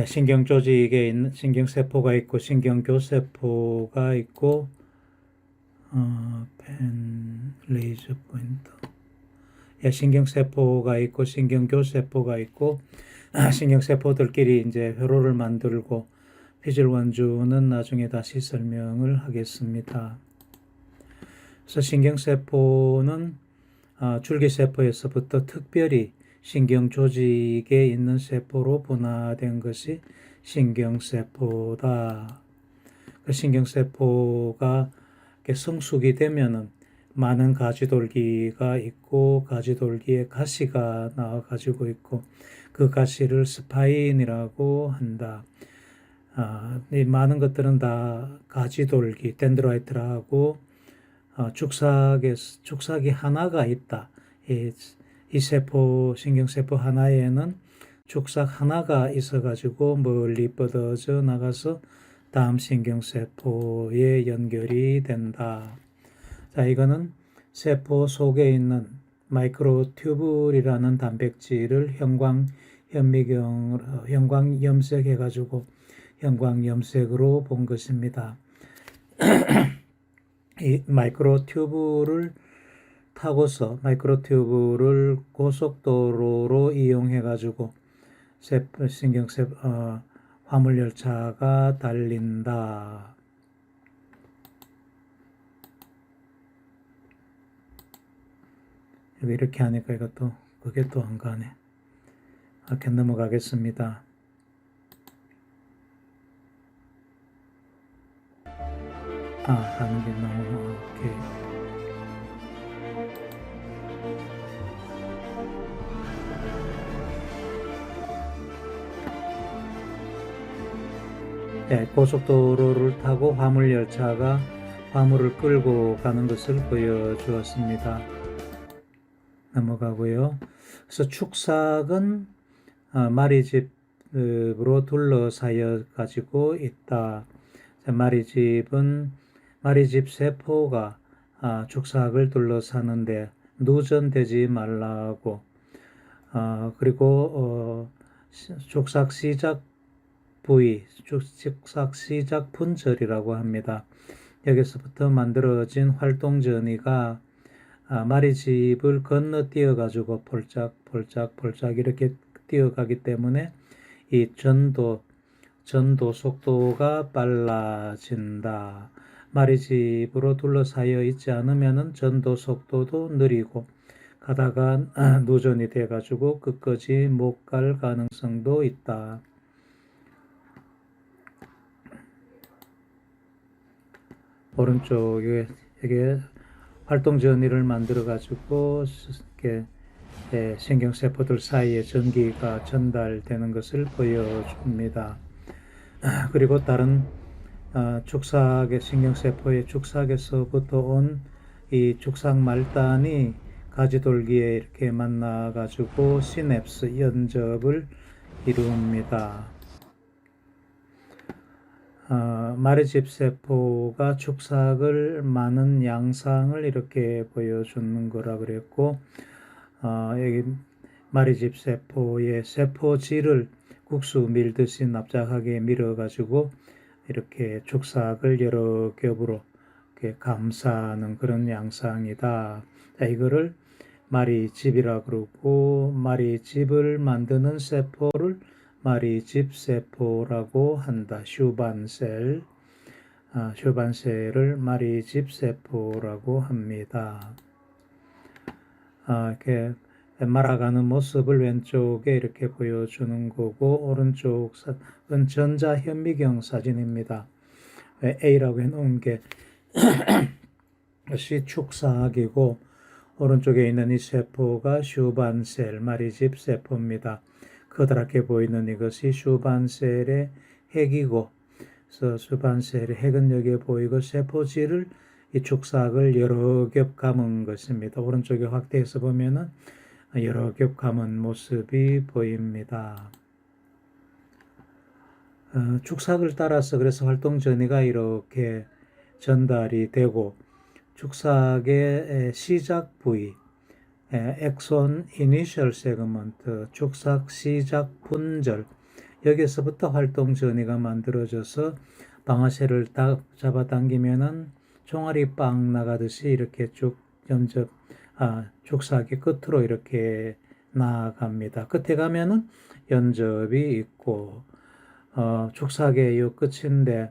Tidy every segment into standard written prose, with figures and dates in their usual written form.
신경 조직에 있는 신경세포가 있고, 신경교세포가 있고, 펜, 레이저 포인터. 신경세포가 있고, 신경교세포가 있고, 신경세포들끼리 이제 회로를 만들고, 피질 원주는 나중에 다시 설명을 하겠습니다. 그래서 신경세포는 줄기세포에서부터 특별히 신경 조직에 있는 세포로 분화된 것이 신경세포다. 그 신경세포가 성숙이 되면은 많은 가지돌기가 있고, 가지돌기에 가시가 나와가지고 있고, 그 가시를 스파인이라고 한다. 이 많은 것들은 다 가지돌기, 덴드라이트라고 죽삭이 하나가 있다. 이 세포, 신경세포 하나에는 죽삭 하나가 있어가지고 멀리 뻗어져 나가서 다음 신경세포에 연결이 된다. 자, 이거는 세포 속에 있는 마이크로튜블이라는 단백질을 형광염색해가지고 형광염색으로 본 것입니다. 이 마이크로튜브를 타고서 마이크로튜브를 고속도로로 이용해가지고 화물열차가 달린다. 이렇게 하니까 이것도 그게 또 안 가네. 이렇게 넘어가겠습니다. 가는 게 너무 오케이. 고속도로를 타고 화물열차가 화물을 끌고 가는 것을 보여주었습니다. 넘어가고요. 그래서 축삭은 마리집으로 둘러싸여 가지고 있다. 마리집 세포가 축삭을 둘러싸는데 누전되지 말라고, 그리고 축삭 시작 부위, 축삭 시작 분절이라고 합니다. 여기서부터 만들어진 활동전이가 마리집을 건너뛰어 가지고 폴짝 이렇게 뛰어가기 때문에 이 전도 속도가 빨라진다. 마리집으로 둘러싸여 있지 않으면 전도 속도도 느리고 가다가 누전이 돼 가지고 끝까지 못 갈 가능성도 있다. 오른쪽에 이게 활동전이를 만들어 가지고 이렇게 신경세포들 사이에 전기가 전달되는 것을 보여줍니다. 그리고 다른 신경세포의 축삭에서부터 온 이 축삭 말단이 가지돌기에 이렇게 만나 가지고 시냅스 연접을 이룹니다. 마리집 세포가 축삭을 많은 양상을 이렇게 보여주는 거라 그랬고, 여기 마리집 세포의 세포질을 국수 밀듯이 납작하게 밀어가지고 이렇게 축삭을 여러 겹으로 이렇게 감싸는 그런 양상이다. 자, 이거를 마리집이라 그러고, 마리집을 만드는 세포를 마리집 세포라고 한다. 슈반셀을 마리집 세포라고 합니다. 이렇게 말아가는 모습을 왼쪽에 이렇게 보여주는 거고, 오른쪽은 전자현미경 사진입니다. A라고 해놓은 게 것이 축삭이고, 오른쪽에 있는 이 세포가 슈반셀, 마리집 세포입니다. 커다랗게 보이는 이것이 슈반셀의 핵이고, 그래서 슈반셀의 핵은 여기에 보이고, 세포질을 이 축삭을 여러 겹 감은 것입니다. 오른쪽에 확대해서 보면은 여러 겹 감은 모습이 보입니다. 축삭을 따라서 그래서 활동전이가 이렇게 전달이 되고, 축삭의 시작 부위, 엑손 이니셜 세그먼트, 축삭 시작 분절, 여기서부터 활동 전이가 만들어져서 방아쇠를 딱 잡아당기면은 종아리 빵 나가듯이 이렇게 쭉 축사기 끝으로 이렇게 나아갑니다. 끝에 가면은 연접이 있고, 축사기의 요 끝인데,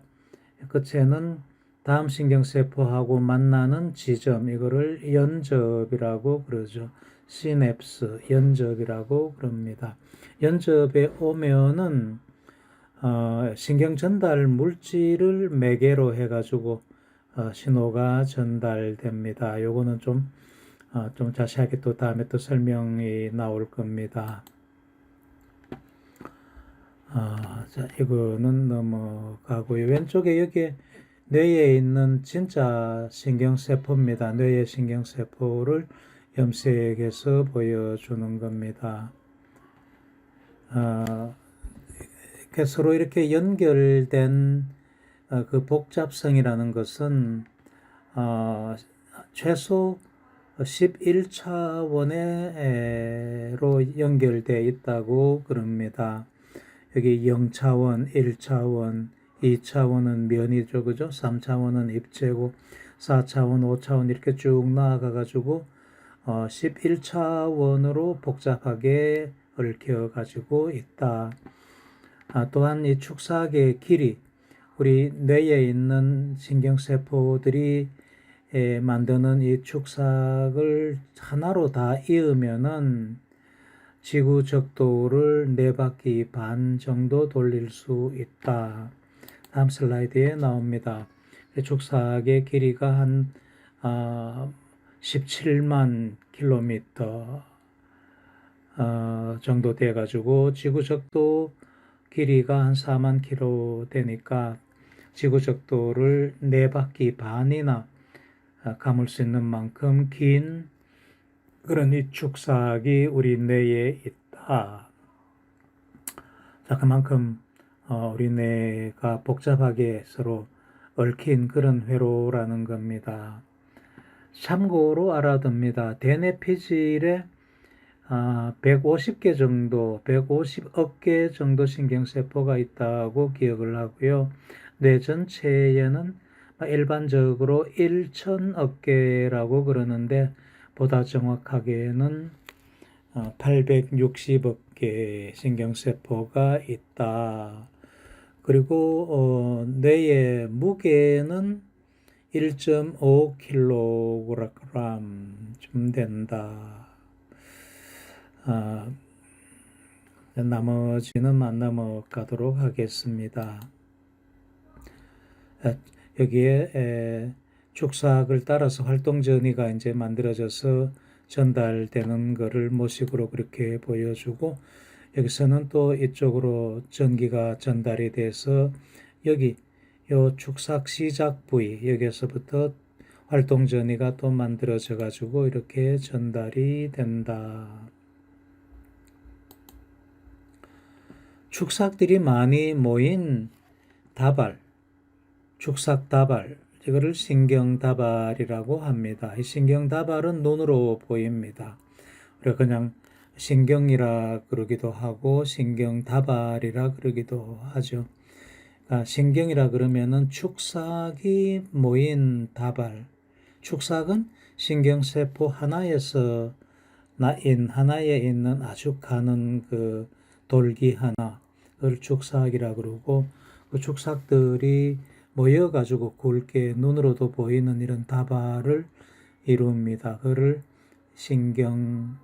끝에는 다음 신경세포하고 만나는 지점, 이거를 연접이라고 그러죠. 시냅스, 연접이라고 그럽니다. 연접에 오면은 신경 전달 물질을 매개로 해가지고 신호가 전달됩니다. 요거는 좀 자세하게 또 다음에 또 설명이 나올 겁니다. 자, 이거는 넘어가고요. 왼쪽에 여기 뇌에 있는 진짜 신경세포입니다. 뇌의 신경세포를 염색해서 보여주는 겁니다. 이렇게 서로 이렇게 연결된 그 복잡성이라는 것은 최소 11차원으로 연결되어 있다고 그럽니다. 여기 0차원, 1차원, 2차원은 면이죠, 그죠? 3차원은 입체고, 4차원, 5차원 이렇게 쭉 나아가가지고 11차원으로 복잡하게 얽혀가지고 있다. 또한 이 축사계의 길이, 우리 뇌에 있는 신경세포들이 만드는 이 축삭을 하나로 다 이으면은 지구 적도를 4바퀴 반 정도 돌릴 수 있다. 다음 슬라이드에 나옵니다. 축삭의 길이가 한 17만 킬로미터 정도 돼가지고 지구 적도 길이가 한 4만 킬로 되니까 지구 적도를 4바퀴 반이나 감을 수 있는 만큼 긴 그런 이 축삭이 우리 뇌에 있다. 자, 그만큼 우리 뇌가 복잡하게 서로 얽힌 그런 회로라는 겁니다. 참고로 알아둡니다. 대뇌피질에 150개 정도, 150억 개 정도 신경세포가 있다고 기억을 하고요. 뇌 전체에는 일반적으로 1천억 개라고 그러는데 보다 정확하게는 860억 개 신경세포가 있다. 그리고 뇌의 무게는 1.5kg쯤 된다. 나머지는 안 넘어가도록 하겠습니다. 여기에 축삭을 따라서 활동 전이가 이제 만들어져서 전달되는 것을 모식으로 그렇게 보여주고, 여기서는 또 이쪽으로 전기가 전달이 돼서 여기 요 축삭 시작 부위, 여기서부터 활동 전이가 또 만들어져 가지고 이렇게 전달이 된다. 축삭들이 많이 모인 다발, 축삭 다발, 이거를 신경다발이라고 합니다. 이 신경다발은 눈으로 보입니다. 우리가 그냥 신경이라 그러기도 하고 신경다발이라 그러기도 하죠. 신경이라 그러면은 축삭이 모인 다발. 축삭은 신경세포 하나에서 하나에 있는 아주 가는 그 돌기 하나, 그걸 축삭이라 그러고, 그 축삭들이 모여가지고 굵게 눈으로도 보이는 이런 다발을 이룹니다. 그를 신경다발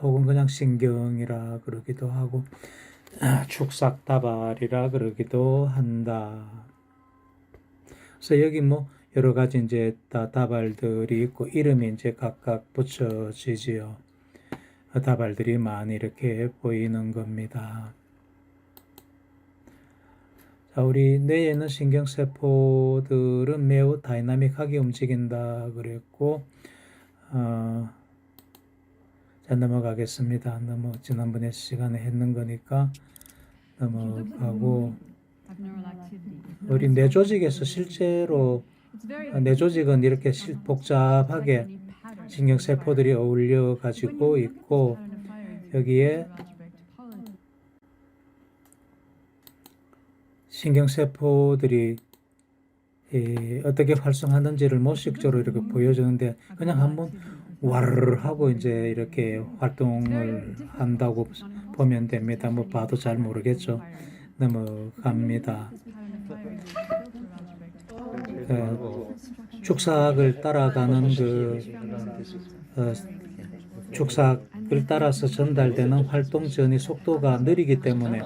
혹은 그냥 신경이라 그러기도 하고 축삭다발이라 그러기도 한다. 그래서 여기 여러 가지 이제 다발들이 있고 이름이 이제 각각 붙여지지요. 다발들이 많이 이렇게 보이는 겁니다. 자, 우리 뇌에 있는 신경세포들은 매우 다이나믹하게 움직인다 그랬고, 자, 넘어가겠습니다. 지난번에 시간에 했는 거니까 넘어가고, 우리 뇌 조직에서 실제로 뇌 조직은 이렇게 복잡하게 신경세포들이 어울려 가지고 있고, 여기에 신경세포들이 어떻게 활성하는지를 모식적으로 이렇게 보여주는데 그냥 한번 와르르 하고 이제 이렇게 활동을 한다고 보면 됩니다. 뭐 봐도 잘 모르겠죠. 넘어갑니다. 축삭을 따라가는 어, 축삭을 따라서 전달되는 활동 전이 속도가 느리기 때문에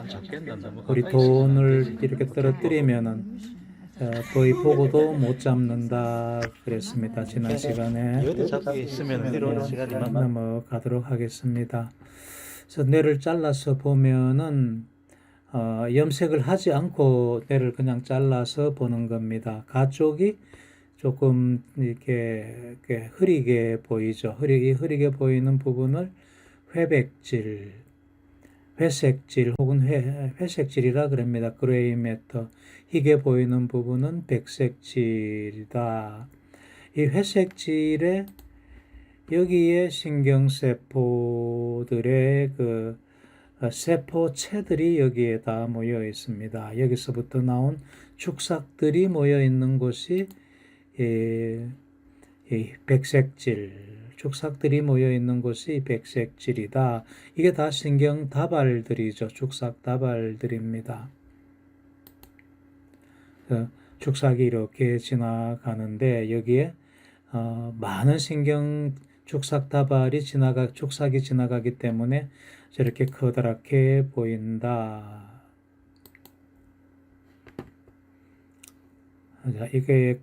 우리 돈을 이렇게 떨어뜨리면은 거의 보고도 못 잡는다 그랬습니다. 지난 시간에. 여기 잡고 있으면 내려오는 시간이 넘어가도록 하겠습니다. 그래서 뇌를 잘라서 보면은 염색을 하지 않고 뇌를 그냥 잘라서 보는 겁니다. 가쪽이 조금 이렇게 흐리게 보이죠. 흐리게 보이는 부분을 회백질, 회색질 혹은 회색질이라 그럽니다. 그레이 매터. 희게 보이는 부분은 백색질이다. 이 회색질에 여기에 신경세포들의 세포체들이 여기에 다 모여 있습니다. 여기서부터 나온 축삭들이 모여 있는 곳이 백색질, 축삭들이 모여 있는 곳이 백색질이다. 이게 다 신경다발들이죠. 축삭다발들입니다. 축삭이 이렇게 지나가는데 여기에 많은 축삭다발이 축삭이 지나가기 때문에 저렇게 커다랗게 보인다. 이게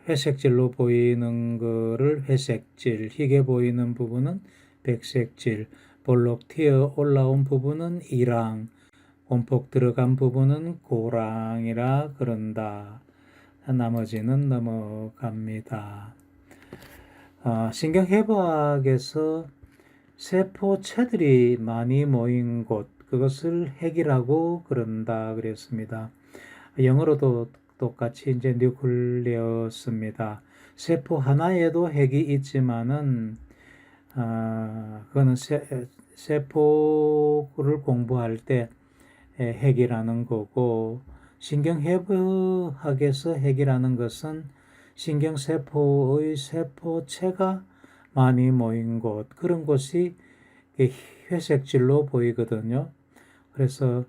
회색질로 보이는 거를 회색질, 희게 보이는 부분은 백색질, 볼록 튀어 올라온 부분은 이랑, 온폭 들어간 부분은 고랑이라 그런다. 나머지는 넘어갑니다. 신경해부학에서 세포체들이 많이 모인 곳, 그것을 핵이라고 그런다 그랬습니다. 영어로도 똑같이 이제 뉴클레어스입니다. 세포 하나에도 핵이 있지만은 그거는 세포를 공부할 때 핵이라는 거고, 신경해부학에서 핵이라는 것은 신경세포의 세포체가 많이 모인 곳, 그런 곳이 회색질로 보이거든요. 그래서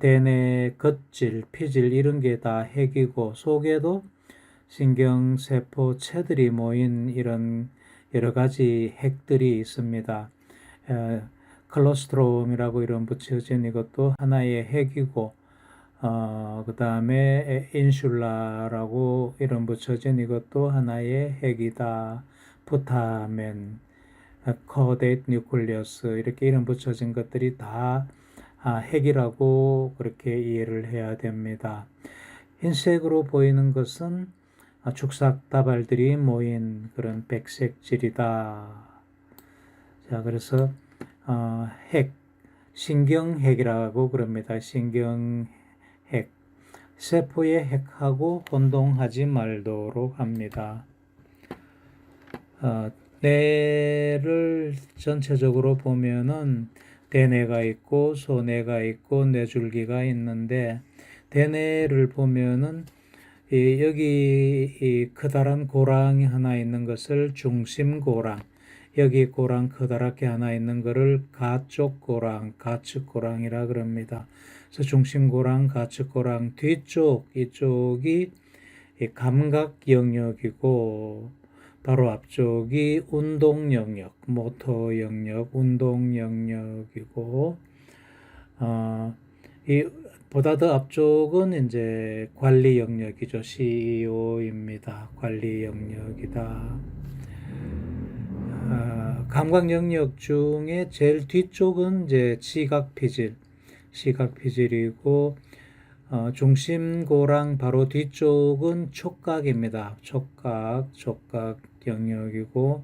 대뇌 겉질, 피질 이런 게 다 핵이고 속에도 신경세포체들이 모인 이런 여러 가지 핵들이 있습니다. 클로스트롬이라고 이름 붙여진 이것도 하나의 핵이고 그 다음에 인슐라라고 이름 붙여진 이것도 하나의 핵이다. 부타멘, 코데이트 뉴클리어스 이렇게 이름 붙여진 것들이 다 핵이라고 그렇게 이해를 해야 됩니다. 흰색으로 보이는 것은 축삭다발들이 모인 그런 백색질이다. 자, 그래서 핵, 신경핵이라고 그럽니다. 신경핵. 세포의 핵하고 혼동하지 말도록 합니다. 뇌를 전체적으로 보면은 대뇌가 있고 소뇌가 있고 뇌줄기가 있는데, 대뇌를 보면은 여기 커다란 고랑이 하나 있는 것을 중심고랑, 여기 고랑 커다랗게 하나 있는 것을 가쪽고랑, 가측고랑이라 그럽니다. 그래서 중심고랑, 가측고랑 뒤쪽, 이쪽이 감각 영역이고 바로 앞쪽이 운동 영역, 모터 영역, 운동 영역이고 보다 더 앞쪽은 이제 관리 영역이죠. CEO입니다. 관리 영역이다. 감각 영역 중에 제일 뒤쪽은 이제 시각피질이고 중심고랑 바로 뒤쪽은 촉각입니다. 촉각 영역이고,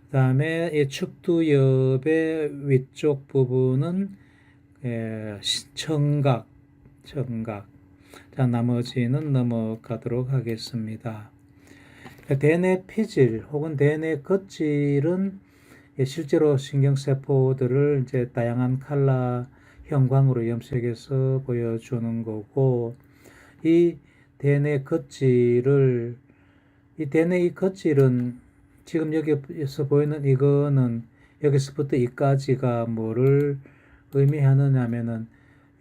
그 다음에 이 측두엽의 위쪽 부분은 청각. 자, 나머지는 넘어가도록 하겠습니다. 대뇌 피질 혹은 대뇌 겉질은 실제로 신경세포들을 이제 다양한 컬러 형광으로 염색해서 보여주는 거고, 이 대뇌 겉질을, 이 대뇌 이 겉질은 지금 여기서 보이는 이거는 여기서부터 이까지가 뭐를 의미하느냐면은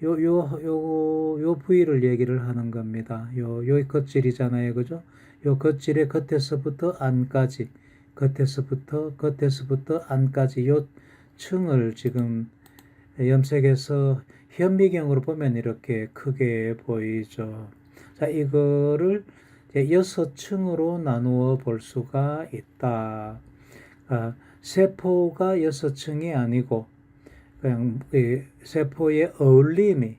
요 부위를 얘기를 하는 겁니다. 요 겉질이잖아요. 그죠? 요 겉질의 겉에서부터 안까지, 겉에서부터 안까지 요 층을 지금 염색해서 현미경으로 보면 이렇게 크게 보이죠. 자, 이거를 이제 6층으로 나누어 볼 수가 있다. 세포가 6층이 아니고 그냥 세포의 어울림이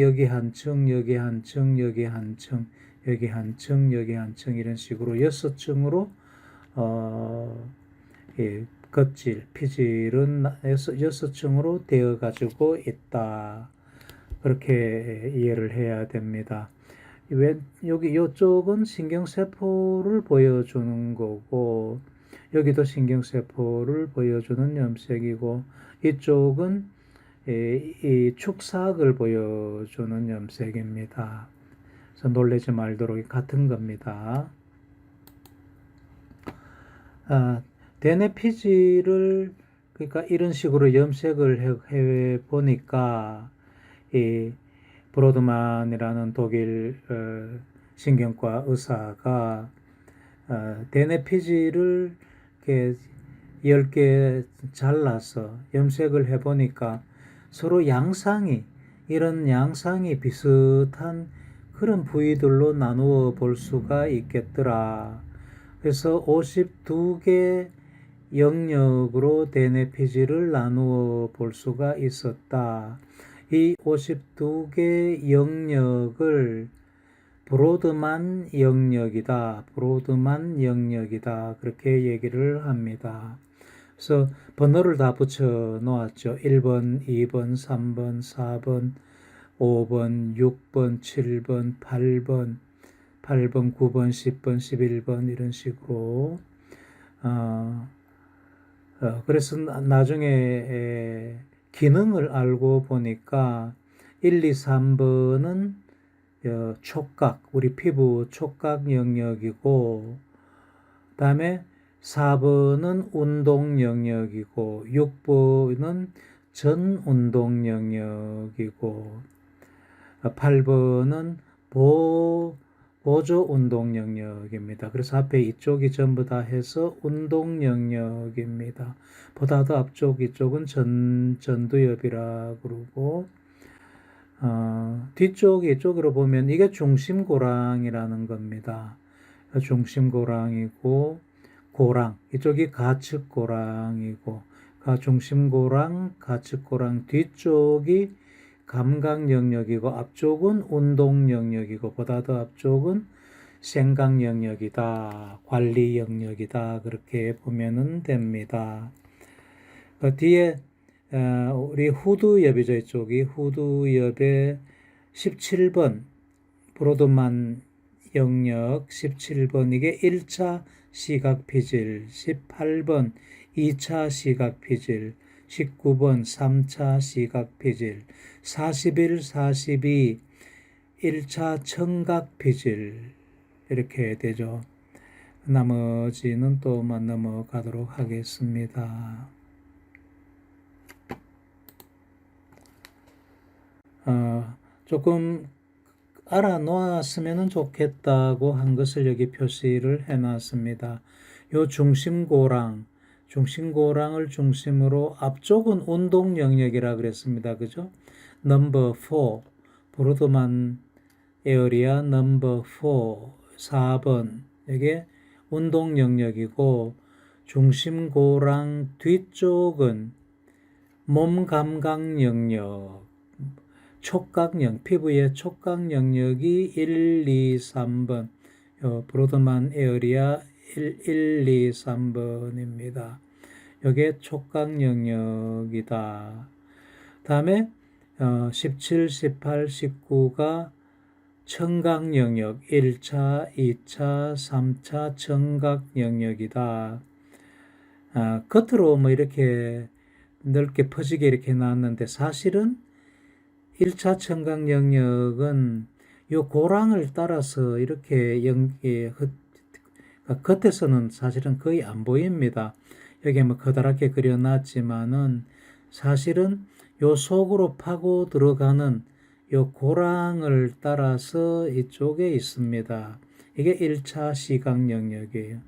여기 한 층, 여기 한 층, 여기 한 층, 여기 한 층, 여기 한 층 이런 식으로 6층으로 겉질, 피질은 6층으로 되어 가지고 있다. 그렇게 이해를 해야 됩니다. 여기 요쪽은 신경세포를 보여주는 거고 여기도 신경세포를 보여주는 염색이고 이쪽은 이 축삭을 보여주는 염색입니다. 그래서 놀라지 말도록 같은 겁니다. 대뇌 피질을 그러니까 이런 식으로 염색을 해 보니까 이 브로드만이라는 독일 신경과 의사가 대뇌 피질을 이렇게 10개 잘라서 염색을 해 보니까 서로 이런 양상이 비슷한 그런 부위들로 나누어 볼 수가 있겠더라. 그래서 52개 영역으로 대뇌 피질을 나누어 볼 수가 있었다. 이 52개 영역을 브로드만 영역이다. 그렇게 얘기를 합니다. 그래서 번호를 다 붙여 놓았죠. 1번, 2번, 3번, 4번, 5번, 6번, 7번, 8번, 9번, 10번, 11번 이런 식으로 그래서 나중에 기능을 알고 보니까 1, 2, 3번은 촉각, 우리 피부 촉각 영역이고 그다음에 4번은 운동 영역이고 6번은 전 운동 영역이고 8번은 보조 운동 영역입니다. 그래서 앞에 이쪽이 전부 다 해서 운동 영역입니다. 보다도 앞쪽 이쪽은 전두엽이라 그러고 뒤쪽 이쪽으로 보면 이게 중심고랑이라는 겁니다. 중심고랑이고 고랑 이쪽이 가측고랑이고 중심고랑 가측고랑 뒤쪽이 감각 영역이고 앞쪽은 운동 영역이고 보다 더 앞쪽은 생각 영역이다. 관리 영역이다. 그렇게 보면은 됩니다. 그 뒤에 우리 후두엽이죠. 이쪽이 후두엽의 17번 브로드만 영역 17번 이게 1차 시각피질 18번 2차 시각피질 19번 3차 시각피질 41, 42 1차 청각피질 이렇게 되죠. 나머지는 또만 넘어가도록 하겠습니다. 조금 알아놓았으면 좋겠다고 한 것을 여기 표시를 해놨습니다. 요 중심고랑을 중심으로 앞쪽은 운동 영역이라 그랬습니다. 그죠? 넘버 4 브로드만 에어리아 넘버 4 4번 이게 운동 영역이고 중심고랑 뒤쪽은 몸 감각 영역 피부의 촉각 영역이 1, 2, 3번 브로드만 에어리아 1, 2, 3번입니다. 이게 촉각 영역이다. 다음에 17, 18, 19가 청각 영역 1차, 2차, 3차 청각 영역이다. 겉으로 뭐 이렇게 넓게 퍼지게 이렇게 나왔는데 사실은 1차 청각 영역은 요 고랑을 따라서 이렇게 겉에서는 사실은 거의 안 보입니다. 여기 뭐 커다랗게 그려놨지만은 사실은 요 속으로 파고 들어가는 요 고랑을 따라서 이쪽에 있습니다. 이게 1차 시각 영역이에요.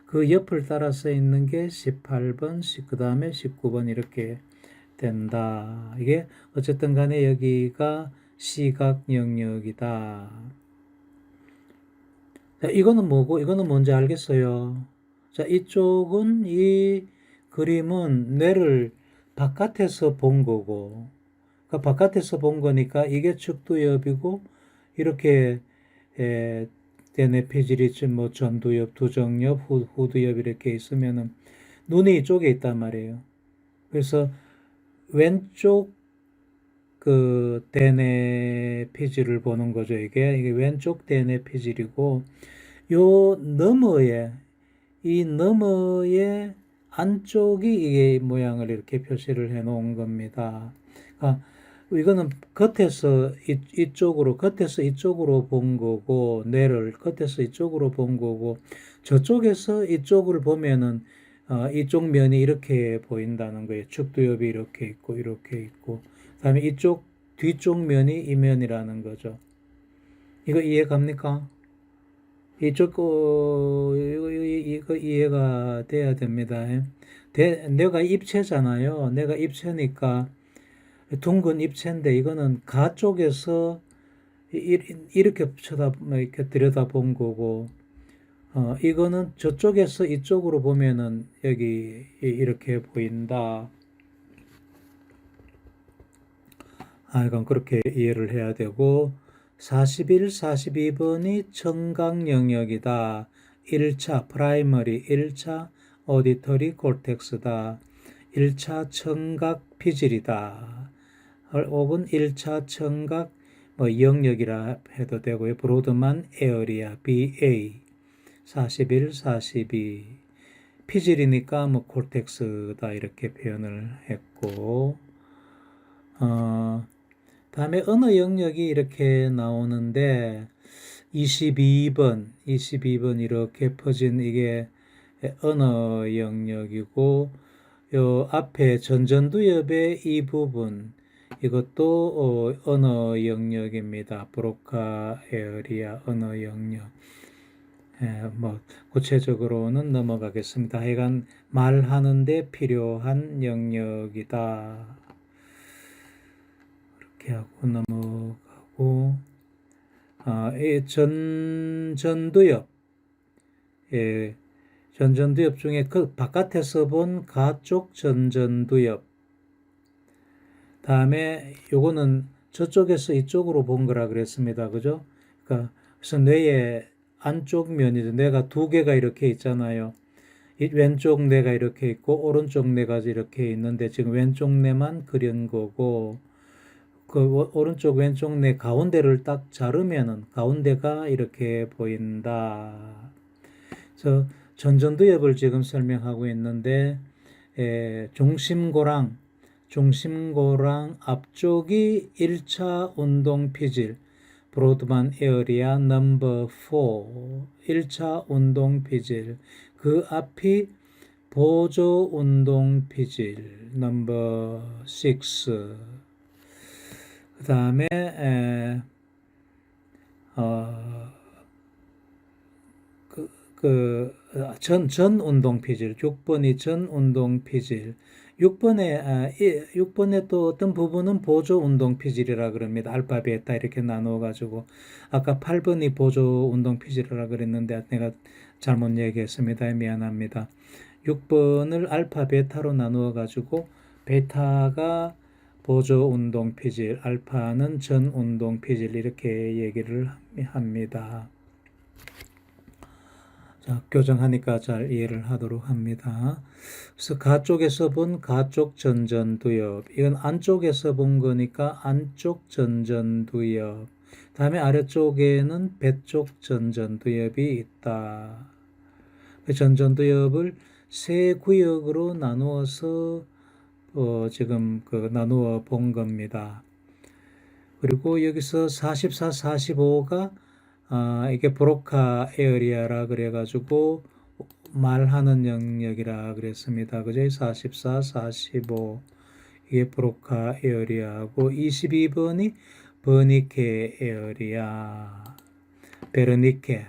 그 옆을 따라서 있는 게 18번, 그 다음에 19번 이렇게 된다. 이게 어쨌든 간에 여기가 시각 영역이다. 자, 이거는 뭐고, 이거는 뭔지 알겠어요. 자, 이쪽은 이 그림은 뇌를 바깥에서 본 거고, 그 바깥에서 본 거니까 이게 측두엽이고, 이렇게, 대뇌 피질이 뭐 전두엽, 두정엽, 후두엽 이렇게 있으면은 눈이 이쪽에 있단 말이에요. 그래서 왼쪽 그 대뇌 피질을 보는 거죠. 이게 왼쪽 대뇌 피질이고, 요 너머에 이 너머의 안쪽이 이게 모양을 이렇게 표시를 해 놓은 겁니다. 그러니까 이거는 겉에서 이쪽으로 본 거고, 뇌를 겉에서 이쪽으로 본 거고, 저쪽에서 이쪽을 보면은 이쪽 면이 이렇게 보인다는 거예요. 측두엽이 이렇게 있고 이렇게 있고, 그다음에 이쪽 뒤쪽 면이 이 면이라는 거죠. 이거 이해 갑니까? 이거 이해가 돼야 됩니다. 내가 입체잖아요. 내가 입체니까 둥근 입체인데 이거는 가 쪽에서 이렇게 이렇게 들여다본 거고, 이거는 저쪽에서 이쪽으로 보면은 여기 이렇게 보인다. 이건 그렇게 이해를 해야 되고, 41, 42번이 청각 영역이다. 1차 프라이머리, 1차 오디터리 콜텍스다. 1차 청각 피질이다. 혹은 1차 청각 영역이라 해도 되고요. 브로드만 에어리아, BA. 41, 42. 피질이니까 콜텍스다 이렇게 표현을 했고, 다음에 언어 영역이 이렇게 나오는데 22번 이렇게 퍼진 이게 언어 영역이고, 요 앞에 전전두엽의 이 부분 이것도 언어 영역입니다. 브로카 에어리아 언어 영역. 구체적으로는 넘어가겠습니다. 하여간 말하는데 필요한 영역이다. 이렇게 하고 넘어가고, 이 전두엽, 전전두엽 중에 그 바깥에서 본 가쪽 전전두엽. 다음에 요거는 저쪽에서 이쪽으로 본 거라 그랬습니다. 그죠? 그러니까 그래서 뇌의 안쪽 면이죠. 뇌가 두 개가 이렇게 있잖아요. 이 왼쪽 뇌가 이렇게 있고 오른쪽 뇌가 이렇게 있는데 지금 왼쪽 뇌만 그린 거고, 그 오른쪽 왼쪽 뇌 가운데를 딱 자르면은 가운데가 이렇게 보인다. 그래서 전전두엽을 지금 설명하고 있는데, 중심고랑 앞쪽이 1차 운동 피질, 브로드만 에어리아 넘버 4, 1차 운동 피질. 그 앞이 보조 운동 피질, 넘버 6. 그 다음에, 전 운동 피질, 6번이 전 운동 피질. 6번에 또 어떤 부분은 보조 운동 피질이라 그럽니다. 알파, 베타 이렇게 나누어 가지고. 아까 8번이 보조 운동 피질이라 그랬는데 내가 잘못 얘기했습니다. 미안합니다. 6번을 알파, 베타로 나누어 가지고 베타가 보조 운동 피질, 알파는 전 운동 피질 이렇게 얘기를 합니다. 자, 교정하니까 잘 이해를 하도록 합니다. 그래서 가쪽에서 본 가쪽 전전두엽, 이건 안쪽에서 본 거니까 안쪽 전전두엽. 다음에 아래쪽에는 배쪽 전전두엽이 있다. 전전두엽을 세 구역으로 나누어서 지금 나누어 본 겁니다. 그리고 여기서 44, 45가 이게 브로카 에어리아라 그래가지고 말하는 영역이라 그랬습니다. 그죠? 44, 45 이게 브로카 에어리아고 22번이 버니케 에어리아,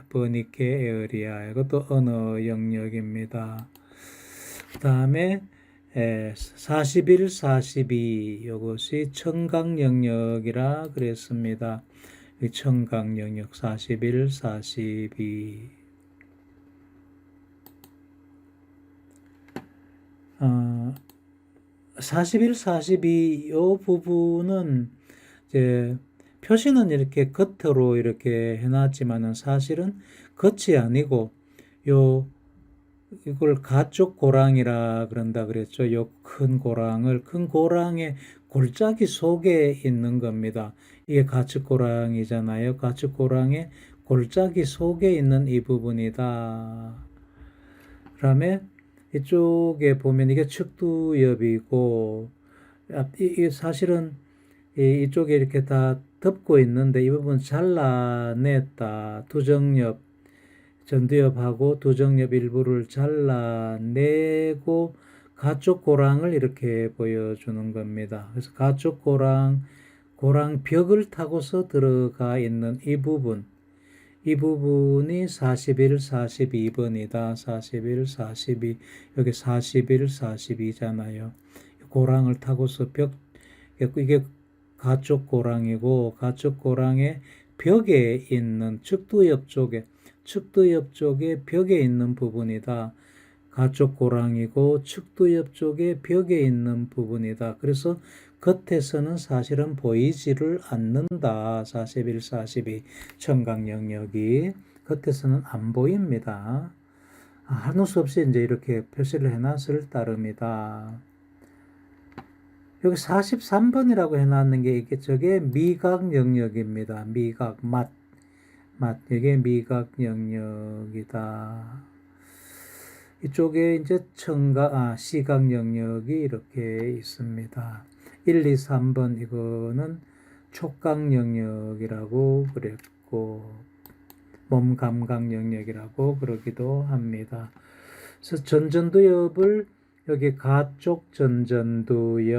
버니케 에어리아 이것도 언어 영역입니다. 그 다음에 41, 42 이것이 청각 영역이라 그랬습니다. 청각 영역 41, 42 41, 42 요 부분은 이제 표시는 이렇게 겉으로 이렇게 해놨지만은 사실은 겉이 아니고 요 이걸 가쪽 고랑이라 그런다 그랬죠. 요 큰 고랑의 골짜기 속에 있는 겁니다. 이게 가축 고랑이잖아요. 가축 고랑의 골짜기 속에 있는 이 부분이다. 그다음에 이쪽에 보면 이게 측두엽이고 이 사실은 이쪽에 이렇게 다 덮고 있는데 이 부분 잘라냈다. 두정엽 전두엽하고 두정엽 일부를 잘라내고 가쪽 고랑을 이렇게 보여주는 겁니다. 그래서 가쪽 고랑 벽을 타고서 들어가 있는 이 부분이 41, 42번이다. 41, 42 여기 41, 42잖아요. 고랑을 타고서 이게 가쪽 고랑이고 가쪽 고랑의 벽에 있는 측두엽 쪽에 벽에 있는 부분이다. 가쪽 고랑이고 측두엽 쪽에 벽에 있는 부분이다. 그래서 겉에서는 사실은 보이지를 않는다. 41, 42 청각 영역이 겉에서는 안 보입니다. 한우 수 없이 이제 이렇게 표시를 해놨을 따름이다. 여기 43번이라고 해놨는 게 저게 미각 영역입니다. 미각, 맛. 이게 미각 영역이다. 이쪽에 이제 시각 영역이 이렇게 있습니다. 1, 2, 3번 이거는 촉각 영역이라고 그랬고, 몸 감각 영역이라고 그러기도 합니다. 그래서 전전두엽을 여기 가쪽 전전두엽,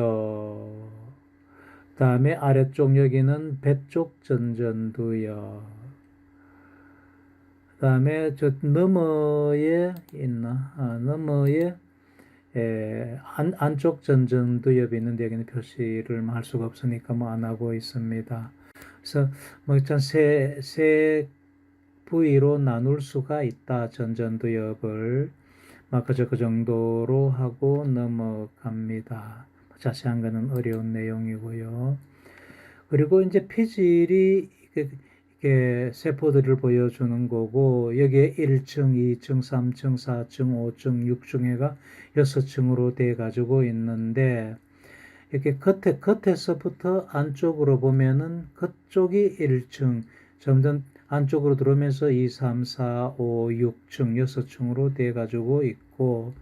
다음에 아래쪽 여기는 배쪽 전전두엽, 그 다음에 저 너머에 있나? 너머에 안쪽 전전두엽이 있는데 여기는 표시를 할 수가 없으니까 뭐 안 하고 있습니다. 그래서 뭐 일단 세 부위로 나눌 수가 있다. 전전두엽을 그 정도로 하고 넘어갑니다. 자세한 거는 어려운 내용이고요. 그리고 이제 피질이 이렇게 세포들을 보여주는 거고 여기에 1층, 2층, 3층, 4층, 5층, 6층에가 6층으로 돼 가지고 있는데 이렇게 겉에서부터 안쪽으로 보면은 겉쪽이 1층, 점점 안쪽으로 들어오면서 2, 3, 4, 5, 6층, 6층으로 돼 가지고 있고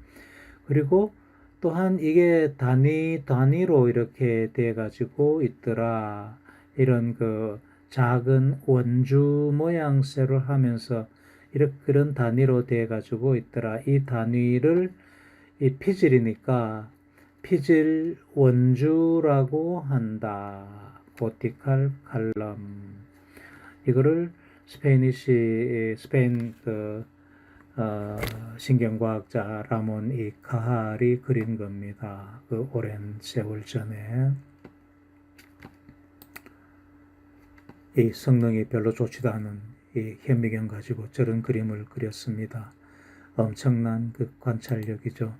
그리고 또한 이게 단위로 이렇게 돼 가지고 있더라. 이런 그 작은 원주 모양새를 하면서 그런 단위로 돼 가지고 있더라. 이 단위를 이 피질이니까 피질 원주라고 한다. 고티칼 칼럼. 이거를 스페인 신경과학자 라몬 이 카할이 그린 겁니다. 그 오랜 세월 전에. 이 성능이 별로 좋지도 않은 이 현미경 가지고 저런 그림을 그렸습니다. 엄청난 그 관찰력이죠.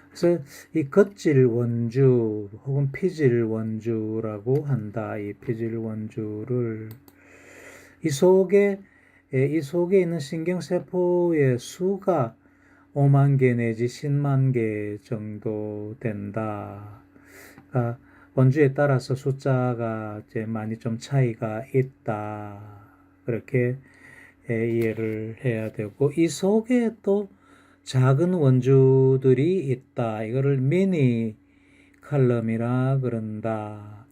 그래서 이 겉질 원주 혹은 피질 원주라고 한다. 이 피질 원주를 이 속에 있는 신경세포의 수가 5만 개 내지 10만 개 정도 된다. 그러니까 원주에 따라서 숫자가 이제 많이 좀 차이가 있다. 그렇게 이해를 해야 되고, 이 속에 또 작은 원주들이 있다. 이거를 미니 칼럼이라 그런다.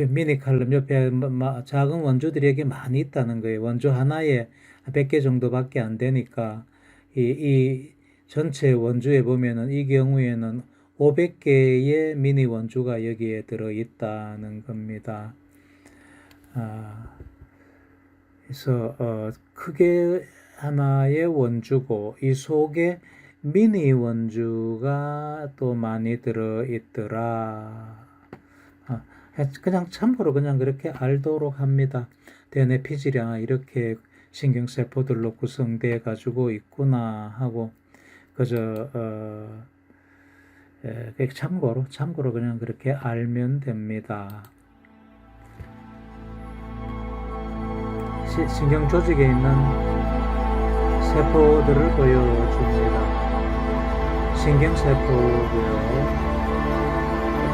미니 칼럼 옆에 작은 원주들이 여기 많이 있다는 거예요. 원주 하나에 100개 정도밖에 안 되니까 이 전체 원주에 보면은 이 경우에는 500개의 미니 원주가 여기에 들어 있다는 겁니다. 그래서 크게 하나의 원주고 이 속에 미니 원주가 또 많이 들어 있더라. 그냥 참고로 그냥 그렇게 알도록 합니다. 대뇌 피질이 이렇게 신경세포들로 구성되어 가지고 있구나 하고 그저 참고로 그냥 그렇게 알면 됩니다. 신경 조직에 있는 세포들을 보여줍니다. 신경세포고요.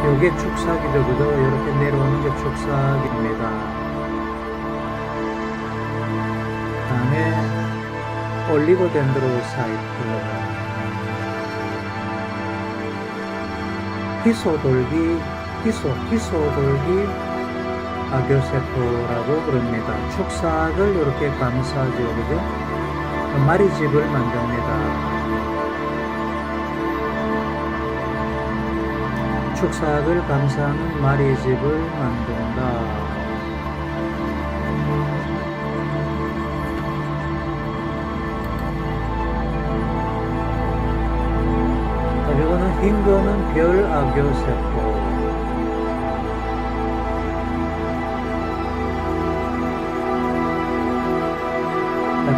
요게 축사기죠, 그죠? 이렇게 내려오는 게 축사기입니다. 다음에 올리고덴드로사이트, 희소돌기 악교세포라고 부릅니다. 축삭을 이렇게 감싸죠, 그죠? 마리집을 만듭니다. 축삭을 감싸는 마리집을 만든다. 이거는 흰 거는 별악교세포.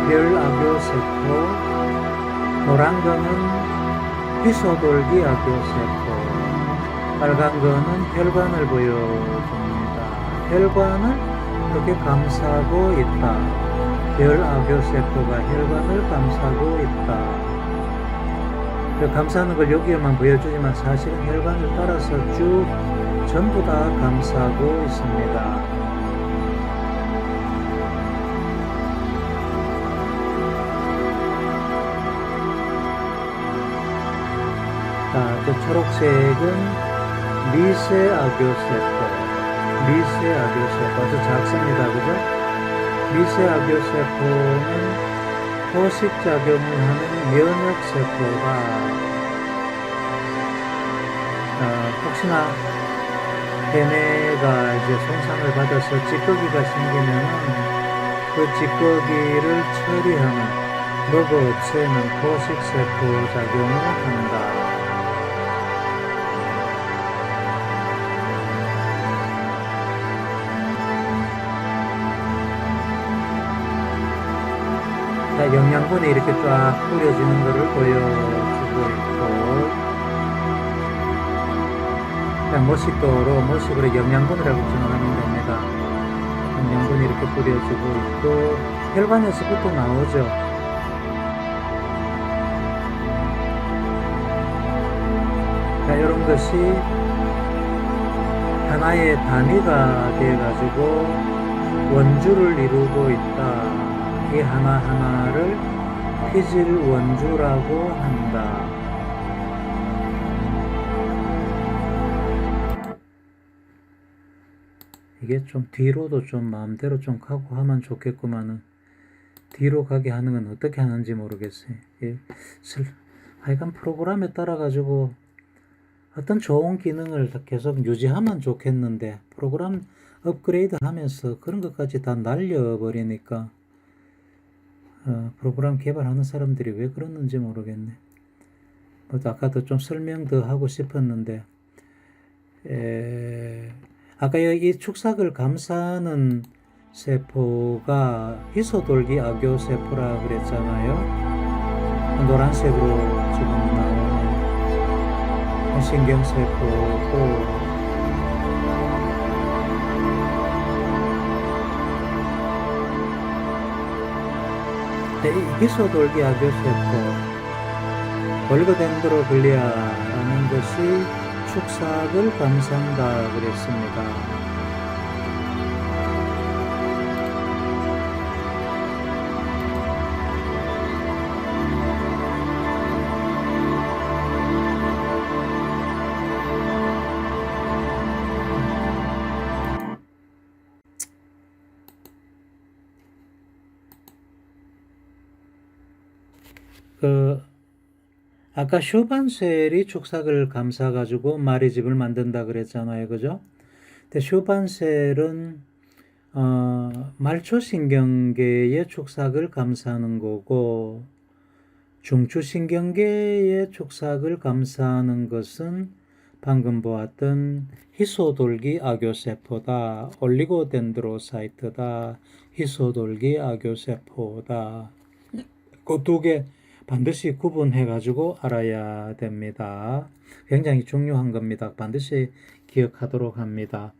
별악교세포. 노란 거는 희소돌기 악교세포. 빨간 거는 혈관을 보여줍니다. 혈관을 이렇게 감싸고 있다. 별악교세포가 혈관을 감싸고 있다. 감싸는 걸 여기에만 보여주지만 사실은 혈관을 따라서 쭉 전부 다 감싸고 있습니다. 저 초록색은 미세악교세포. 아주 작습니다. 그죠? 미세악교세포는 포식작용을 하는 면역세포가 혹시나 걔네가 이제 손상을 받아서 찌꺼기가 생기면 그 찌꺼기를 처리하는, 먹어 없애는 포식세포 작용을 한다. 영양분이 이렇게 쫙 뿌려지는 것을 보여주고 있고, 그냥 모식으로 영양분이라고 생각하면 됩니다. 영양분이 이렇게 뿌려지고 있고, 혈관에서부터 나오죠. 이런 것이 하나의 단위가 되어가지고 원주를 이루고 있다. 이 하나하나를 피질 원주라고 한다. 이게 좀 뒤로도 좀 마음대로 좀 가고 하면 좋겠구만은 뒤로 가게 하는 건 어떻게 하는지 모르겠어요. 하여간 프로그램에 따라 가지고 어떤 좋은 기능을 계속 유지하면 좋겠는데 프로그램 업그레이드 하면서 그런 것까지 다 날려버리니까 프로그램 개발하는 사람들이 왜 그러는지 모르겠네. 아까도 좀 설명 더 하고 싶었는데, 아까 이 축삭을 감싸는 세포가 희소돌기 악교세포라 그랬잖아요. 노란색으로 지금 나오는 신경세포고, 희소돌기 악교세포, 올리고덴드로글리아라는 것이 축삭을 감싼다 그랬습니다. 그 아까 슈반셀이 축삭을 감싸가지고 마리집을 만든다 그랬잖아요, 그죠? 근데 슈반셀은 말초신경계의 축삭을 감싸는 거고 중추신경계의 축삭을 감싸는 것은 방금 보았던 희소돌기 악요세포다, 올리고덴드로사이트다, 희소돌기 악요세포다. 그 두 개 반드시 구분해 가지고 알아야 됩니다. 굉장히 중요한 겁니다. 반드시 기억하도록 합니다.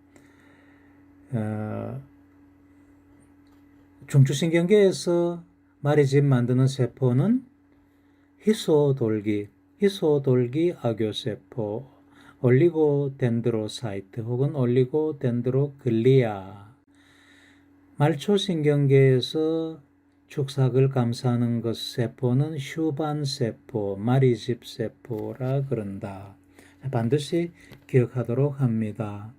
중추신경계에서 마리집 만드는 세포는 희소돌기 악요세포, 올리고덴드로사이트 혹은 올리고덴드로글리아. 말초신경계에서 축삭을 감싸는 것 세포는 휴반세포, 마리집세포라 그런다. 반드시 기억하도록 합니다.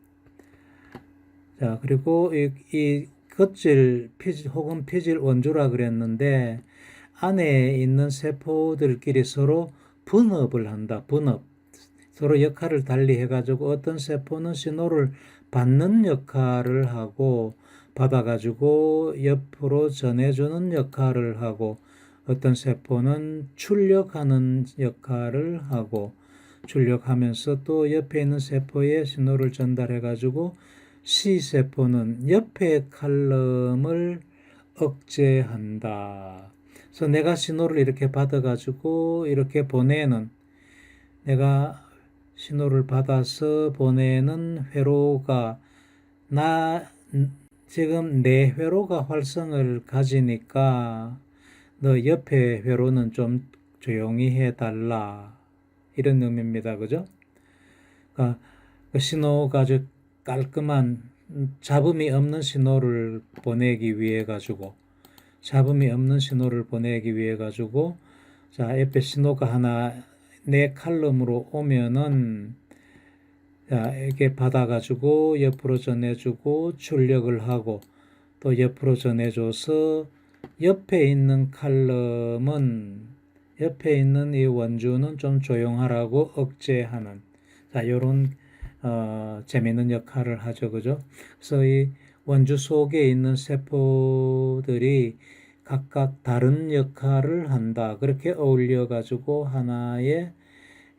자, 그리고 이 겉질 피질 혹은 피질 원주라 그랬는데 안에 있는 세포들끼리 서로 분업을 한다. 분업. 서로 역할을 달리 해가지고 어떤 세포는 신호를 받는 역할을 하고 받아가지고 옆으로 전해주는 역할을 하고 어떤 세포는 출력하는 역할을 하고 출력하면서 또 옆에 있는 세포에 신호를 전달해가지고 C세포는 옆에 칼럼을 억제한다. 그래서 내가 신호를 이렇게 받아가지고 이렇게 보내는 내가 신호를 받아서 보내는 회로가 지금 내 회로가 활성을 가지니까 너 옆에 회로는 좀 조용히 해달라. 이런 의미입니다. 그죠? 그러니까 그 신호가 아주 깔끔한 잡음이 없는 신호를 보내기 위해 가지고 자, 옆에 신호가 하나 내 칼럼으로 오면은 자, 이렇게 받아가지고 옆으로 전해주고 출력을 하고 또 옆으로 전해줘서 옆에 있는 이 원주는 좀 조용하라고 억제하는 자, 요런 재미있는 역할을 하죠. 그죠? 그래서 이 원주 속에 있는 세포들이 각각 다른 역할을 한다. 그렇게 어울려 가지고 하나의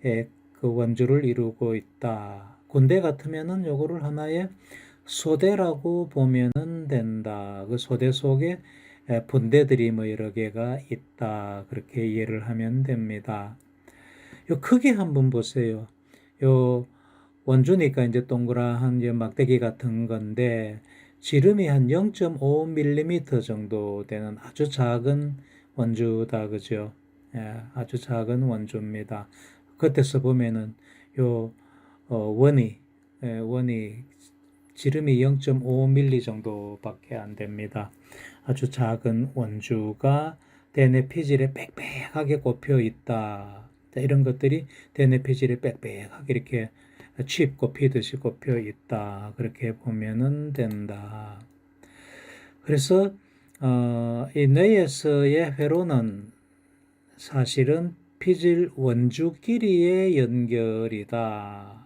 그 원주를 이루고 있다. 군대 같으면은 요거를 하나의 소대라고 보면은 된다. 그 소대 속에 분대들이 뭐 여러 개가 있다. 그렇게 이해를 하면 됩니다. 요 크기 한번 보세요. 요 원주니까 이제 동그란 막대기 같은 건데 지름이 한 0.5mm 정도 되는 아주 작은 원주다. 그죠? 예, 아주 작은 원주입니다. 겉에서 보면은 요 원이 지름이 0.5mm 정도밖에 안 됩니다. 아주 작은 원주가 대뇌 피질에 빽빽하게 꼽혀 있다. 자, 이런 것들이 대뇌 피질에 빽빽하게 이렇게 칩 꼽히듯이 꼽혀 있다. 그렇게 보면은 된다. 그래서 이 뇌에서의 회로는 사실은 피질 원주끼리의 연결이다.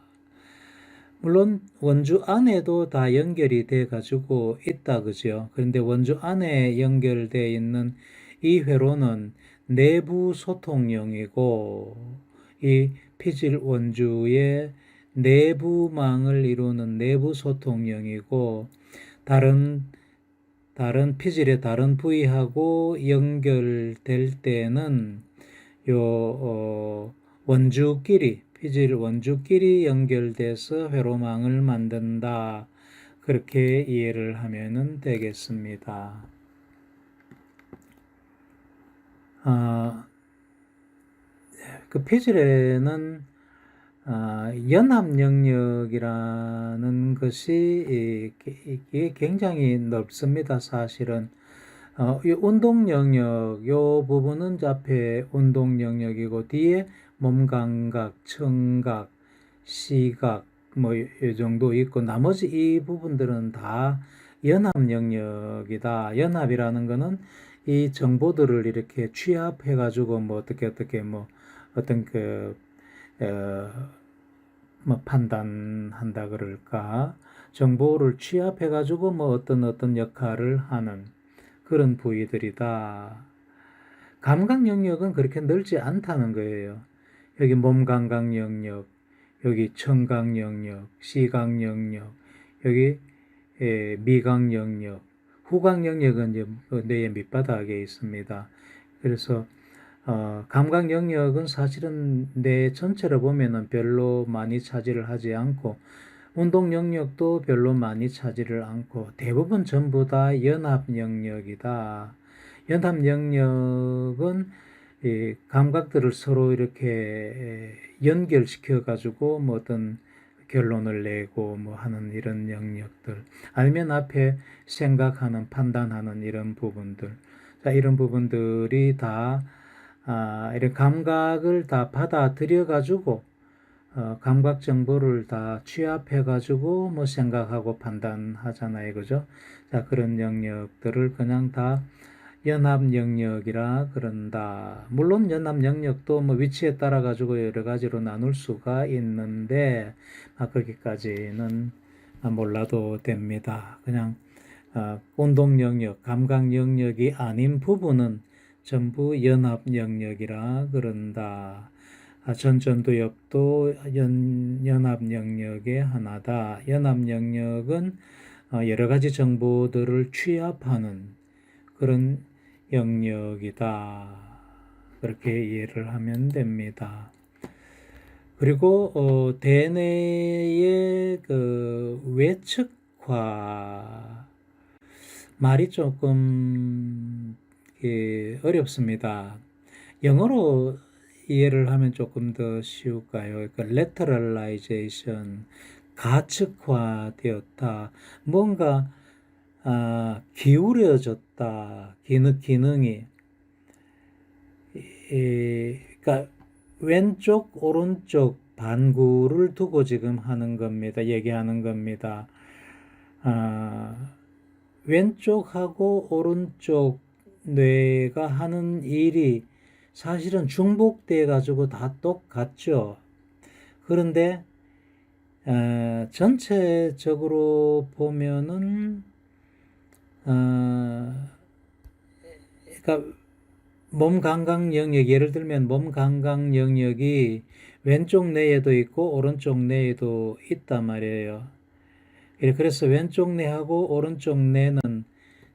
물론 원주 안에도 다 연결이 돼 가지고 있다. 그죠? 그런데 원주 안에 연결되어 있는 이 회로는 내부 소통용이고 이 피질 원주의 내부망을 이루는 내부 소통용이고 다른 피질의 다른 부위하고 연결될 때는 요 피질 원주끼리 연결돼서 회로망을 만든다. 그렇게 이해를 하면 되겠습니다. 그 피질에는 연합 영역이라는 것이 이게 굉장히 넓습니다. 사실은 이 운동 영역 요 부분은 앞에 운동 영역이고 뒤에 몸 감각, 청각, 시각 뭐 이 정도 있고 나머지 이 부분들은 다 연합 영역이다. 연합이라는 거는 이 정보들을 이렇게 취합해가지고 뭐 어떻게 뭐 어떤 뭐 판단한다 그럴까? 정보를 취합해가지고 뭐 어떤 역할을 하는 그런 부위들이다. 감각 영역은 그렇게 넓지 않다는 거예요. 여기 몸 감각 영역, 여기 청각 영역, 시각 영역, 여기 미각 영역, 후각 영역은 이제 뇌의 밑바닥에 있습니다. 그래서 감각 영역은 사실은 뇌 전체를 보면은 별로 많이 차지를 하지 않고 운동 영역도 별로 많이 차지를 않고 대부분 전부 다 연합 영역이다. 연합 영역은 이 감각들을 서로 이렇게 연결시켜 가지고 뭐 어떤 결론을 내고 뭐 하는 이런 영역들 아니면 앞에 생각하는 판단하는 이런 부분들 자 이런 부분들이 다 이런 감각을 다 받아들여 가지고 감각 정보를 다 취합해 가지고 뭐 생각하고 판단하잖아요 그죠 자 그런 영역들을 그냥 다 연합 영역이라 그런다. 물론 연합 영역도 뭐 위치에 따라 가지고 여러 가지로 나눌 수가 있는데 그렇게까지는 몰라도 됩니다. 그냥 운동 영역, 감각 영역이 아닌 부분은 전부 연합 영역이라 그런다. 전전두엽도 연합 영역의 하나다. 연합 영역은 여러 가지 정보들을 취합하는 그런 영역이다. 그렇게 이해를 하면 됩니다. 그리고 대뇌의 그 외측화 말이 조금 어렵습니다. 영어로 이해를 하면 조금 더 쉬울까요? 그러니까 lateralization 가측화되었다. 뭔가 기울여졌다. 기능이. 그러니까 왼쪽, 오른쪽 반구를 두고 지금 하는 겁니다. 얘기하는 겁니다. 왼쪽하고 오른쪽 뇌가 하는 일이 사실은 중복돼 가지고 다 똑같죠. 그런데 전체적으로 보면은 그러니까 몸 감각 영역 예를 들면 몸 감각 영역이 왼쪽 뇌에도 있고 오른쪽 뇌에도 있단 말이에요. 그래서 왼쪽 뇌하고 오른쪽 뇌는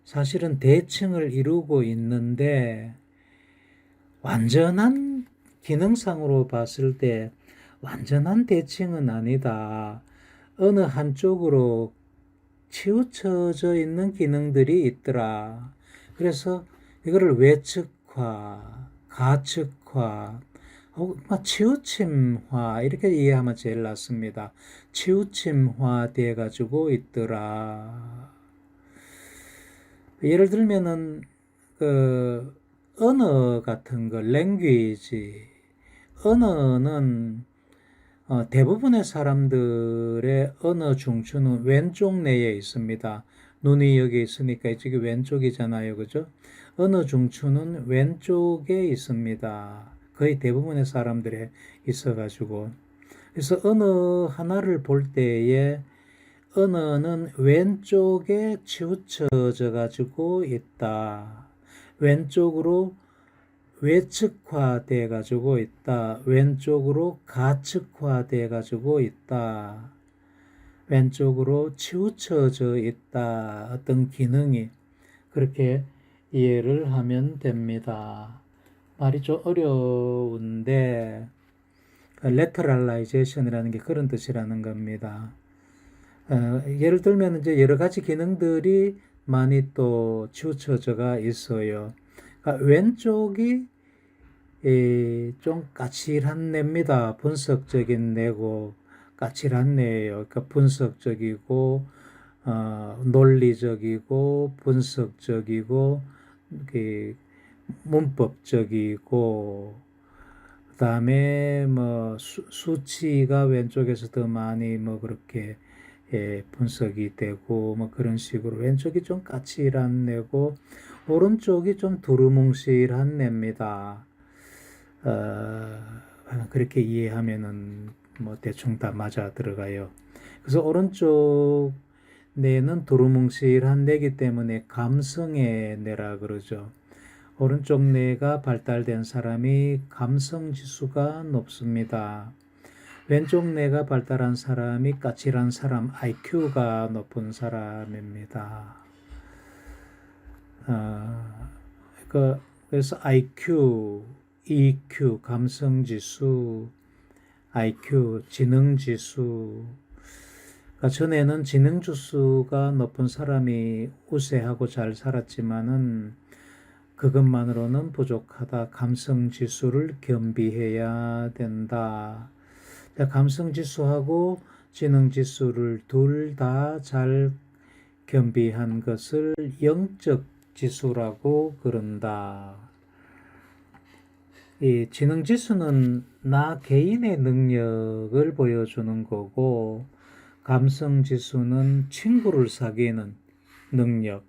사실은 대칭을 이루고 있는데 완전한 기능상으로 봤을 때 완전한 대칭은 아니다. 어느 한쪽으로 치우쳐져 있는 기능들이 있더라. 그래서 이거를 외측화, 가측화, 치우침화 이렇게 이해하면 제일 낫습니다. 치우침화 돼 가지고 있더라. 예를 들면은 그 언어 같은 거, 랭귀지, 언어는 대부분의 사람들의 언어 중추는 왼쪽 뇌에 있습니다. 눈이 여기 있으니까 이쪽이 왼쪽이잖아요. 그죠? 언어 중추는 왼쪽에 있습니다. 거의 대부분의 사람들에 있어가지고. 그래서 언어 하나를 볼 때에 언어는 왼쪽에 치우쳐져 가지고 있다. 왼쪽으로 외측화돼 가지고 있다. 왼쪽으로 가측화돼 가지고 있다. 왼쪽으로 치우쳐져 있다. 어떤 기능이 그렇게 이해를 하면 됩니다. 말이 좀 어려운데 lateralization이라는 게 그런 뜻이라는 겁니다. 예를 들면 이제 여러 가지 기능들이 많이 또 치우쳐져가 있어요. 그러니까 왼쪽이 좀 까칠한 뇌입니다. 분석적인 뇌고 까칠한 뇌예요. 그러니까 분석적이고 논리적이고 분석적이고 문법적이고 그다음에 뭐 수치가 왼쪽에서 더 많이 뭐 그렇게 분석이 되고 뭐 그런 식으로 왼쪽이 좀 까칠한 뇌고 오른쪽이 좀 두루뭉실한 뇌입니다. 그렇게 이해하면은 뭐 대충 다 맞아 들어가요. 그래서 오른쪽 뇌는 두루뭉실한 뇌이기 때문에 감성의 뇌라 그러죠. 오른쪽 뇌가 발달된 사람이 감성 지수가 높습니다. 왼쪽 뇌가 발달한 사람이 까칠한 사람, IQ가 높은 사람입니다. 그래서 IQ, EQ, 감성지수, IQ, 지능지수. 그러니까 전에는 지능지수가 높은 사람이 우세하고 잘 살았지만은 그것만으로는 부족하다. 감성지수를 겸비해야 된다. 감성지수하고 지능지수를 둘 다 잘 겸비한 것을 영적 지수라고 그런다. 이 지능지수는 나 개인의 능력을 보여주는 거고, 감성지수는 친구를 사귀는 능력,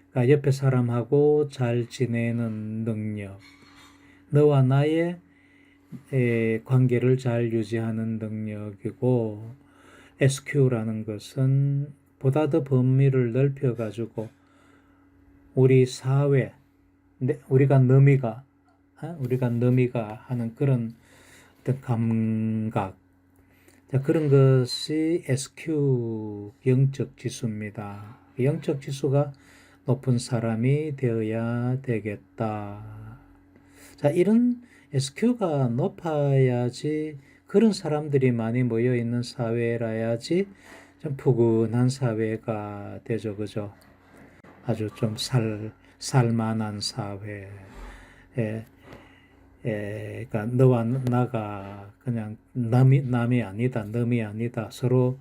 그러니까 옆에 사람하고 잘 지내는 능력, 너와 나의 관계를 잘 유지하는 능력이고, SQ라는 것은 보다 더 범위를 넓혀가지고 우리 사회, 우리가 너미가 하는 그런 어떤 감각, 그런 것이 SQ 영적 지수입니다. 영적 지수가 높은 사람이 되어야 되겠다. 자, 이런 SQ가 높아야지, 그런 사람들이 많이 모여 있는 사회라야지 좀 푸근한 사회가 되죠, 그죠? 아주 좀 살만한 사회. 그러니까 너와 나가 그냥 남이 아니다, 놈이 아니다. 서로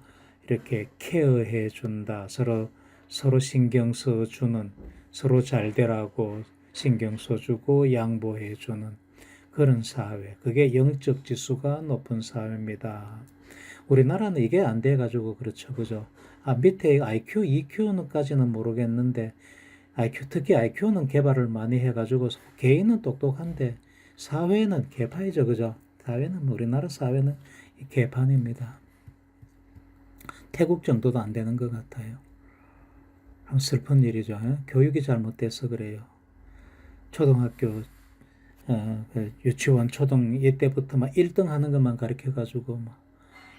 이렇게 케어해 준다. 서로 신경 써 주는, 서로 잘 되라고 신경 써 주고 양보해 주는 그런 사회. 그게 영적 지수가 높은 사회입니다. 우리나라는 이게 안 돼 가지고 그렇죠. 그죠? 밑에 IQ, EQ는까지는 모르겠는데 특히 IQ는 개발을 많이 해 가지고 개인은 똑똑한데 사회는 개판이죠. 그죠? 우리나라 사회는 개판입니다. 태국 정도도 안 되는 것 같아요. 슬픈 일이죠. 교육이 잘못돼서 그래요. 초등학교, 유치원, 초등 이때부터 막 1등 하는 것만 가르쳐 가지고 막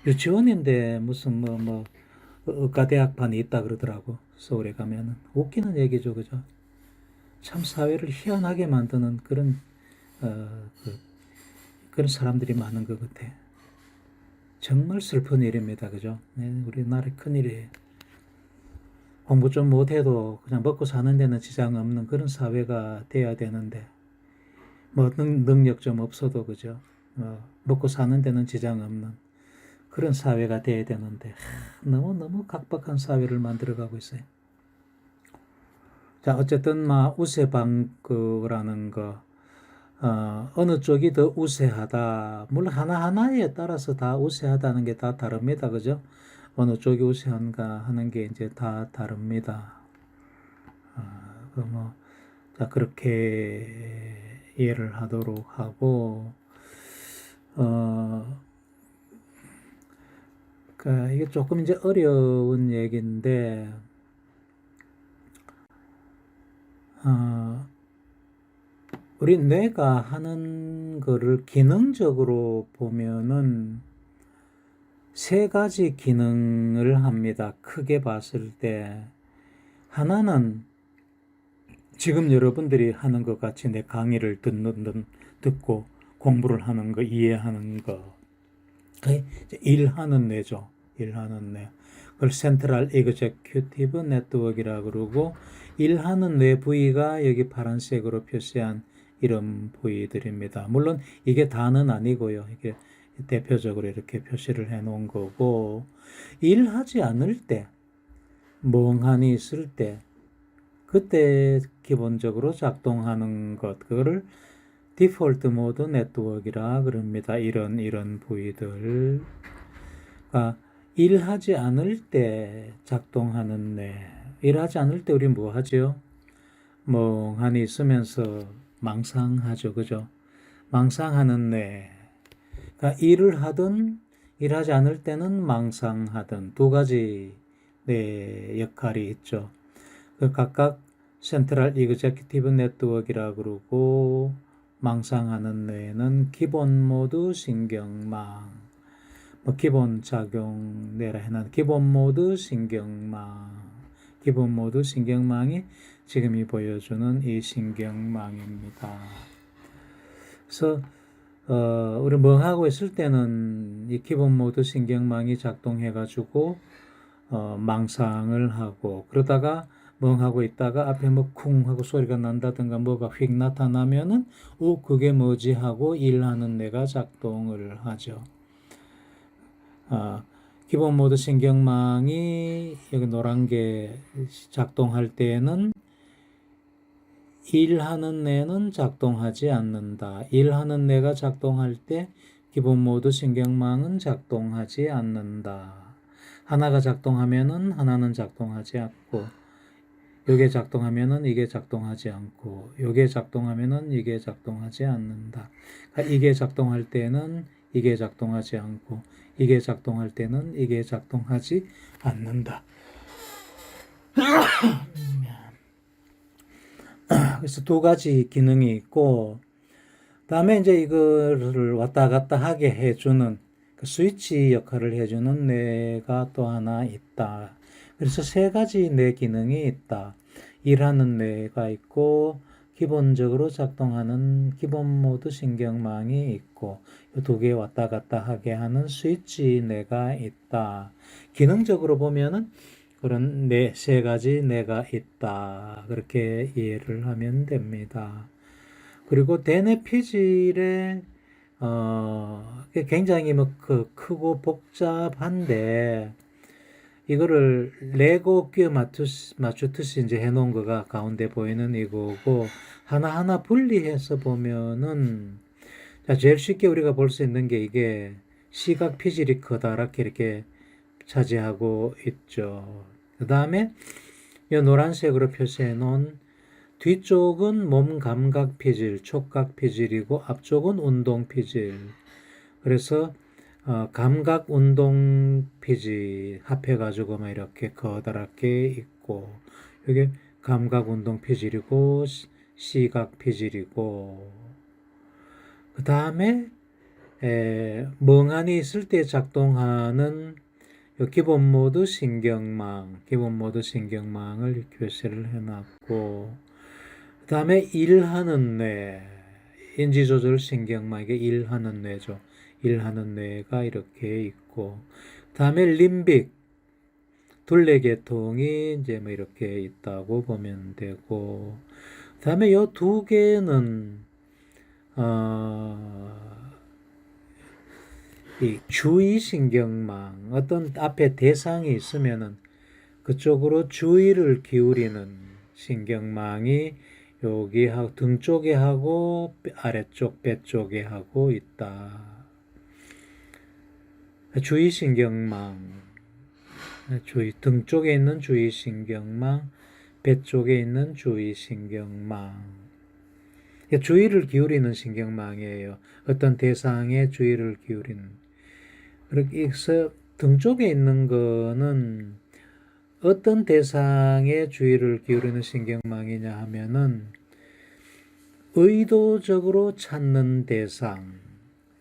유치원인데 무슨 의과대학반이 있다 그러더라고. 서울에 가면은 웃기는 얘기죠, 그죠? 참 사회를 희한하게 만드는 그런 사람들이 많은 것 같아. 정말 슬픈 일입니다, 그죠? 네, 우리나라 큰 일이에요. 공부 좀 못해도 그냥 먹고 사는 데는 지장 없는 그런 사회가 돼야 되는데, 능력 좀 없어도, 그죠? 먹고 사는 데는 지장 없는 그런 사회가 돼야 되는데, 너무 각박한 사회를 만들어가고 있어요. 자, 어쨌든, 우세방거라는 거, 어느 쪽이 더 우세하다. 물론 하나하나에 따라서 다 우세하다는 게 다 다릅니다. 그죠? 어느 쪽이 우세한가 하는 게 이제 다 다릅니다. 자, 그렇게 이해를 하도록 하고, 이게 조금 이제 어려운 얘기인데, 우리 뇌가 하는 거를 기능적으로 보면은 세 가지 기능을 합니다. 크게 봤을 때. 하나는 지금 여러분들이 하는 것 같이 내 강의를 듣고 공부를 하는 거, 이해하는 거. 일하는 뇌죠. 일하는 뇌. 그걸 센트럴 에그제큐티브 네트워크라고 그러고, 일하는 뇌 부위가 여기 파란색으로 표시한 이런 부위들입니다. 물론 이게 다는 아니고요. 이게 대표적으로 이렇게 표시를 해 놓은 거고, 일하지 않을 때, 멍하니 있을 때, 그때 기본적으로 작동하는 것, 그거를 디폴트 모드 네트워크라 그럽니다. 이런 부위들. 일하지 않을 때 작동하는 뇌. 일하지 않을 때 우리 뭐 하죠? 멍하니 있으면서 망상하죠. 그죠? 망상하는 뇌. 그러니까 일을 하든 일하지 않을 때는 망상하든 두 가지 뇌 역할이 있죠. 그 각각 센트럴 이그제큐티브 네트워크라 그러고 망상하는 뇌는 기본 모드 신경망, 뭐 기본 작용 뇌라 해놨 기본 모드 신경망, 기본 모드 신경망이 지금이 보여주는 이 신경망입니다. 그래서 우리 멍하고 있을 때는 이 기본 모드 신경망이 작동해가지고 망상을 하고 그러다가 멍하고 있다가 앞에 뭐 쿵 하고 소리가 난다든가 뭐가 휙 나타나면은 그게 뭐지 하고 일하는 뇌가 작동을 하죠. 기본 모드 신경망이 여기 노란 게 작동할 때에는 일하는 뇌는 작동하지 않는다. 일하는 뇌가 작동할 때 기본 모드 신경망은 작동하지 않는다. 하나가 작동하면은 하나는 작동하지 않고, 요게 작동하면은 이게 작동하지 않고, 요게 작동하면은 이게 작동하지 않는다. 그러니까 이게 작동할 때는 이게 작동하지 않고, 이게 작동할 때는 이게 작동하지 않는다. 그래서 두 가지 기능이 있고, 다음에 이제 이거를 왔다 갔다 하게 해주는 그 스위치 역할을 해주는 뇌가 또 하나 있다. 그래서 세 가지 뇌 기능이 있다. 일하는 뇌가 있고, 기본적으로 작동하는 기본 모드 신경망이 있고, 이 두 개 왔다 갔다 하게 하는 스위치 뇌가 있다. 기능적으로 보면은 그런 세 가지 뇌가 있다. 그렇게 이해를 하면 됩니다. 그리고 대뇌 피질에 굉장히 크고 복잡한데 이거를 레고 끼워 맞추듯이 이제 해놓은 거가 가운데 보이는 이거고 하나하나 분리해서 보면은 자, 제일 쉽게 우리가 볼 수 있는 게 이게 시각 피질이 커다랗게 이렇게 차지하고 있죠. 그 다음에 이 노란색으로 표시해 놓은 뒤쪽은 몸 감각 피질, 촉각 피질이고 앞쪽은 운동 피질. 그래서 감각 운동 피질 합해가지고 막 이렇게 커다랗게 있고 이게 감각 운동 피질이고 시각 피질이고 그 다음에 멍하니 있을 때 작동하는 기본 모드 신경망, 기본 모드 신경망을 표시를 해놨고, 그 다음에 일하는 뇌, 인지조절 신경망, 이게 일하는 뇌죠. 일하는 뇌가 이렇게 있고, 그 다음에 림빅, 둘레계통이 이제 뭐 이렇게 있다고 보면 되고, 그 다음에 요 두 개는, 이 주의신경망, 어떤 앞에 대상이 있으면은 그쪽으로 주의를 기울이는 신경망이 여기 등 쪽에 하고 아래쪽 배 쪽에 하고 있다. 주의신경망, 등 쪽에 있는 주의신경망, 배 쪽에 있는 주의신경망. 주의를 기울이는 신경망이에요. 어떤 대상에 주의를 기울이는. 그래서 등 쪽에 있는 거는 어떤 대상에 주의를 기울이는 신경망이냐 하면은 의도적으로 찾는 대상.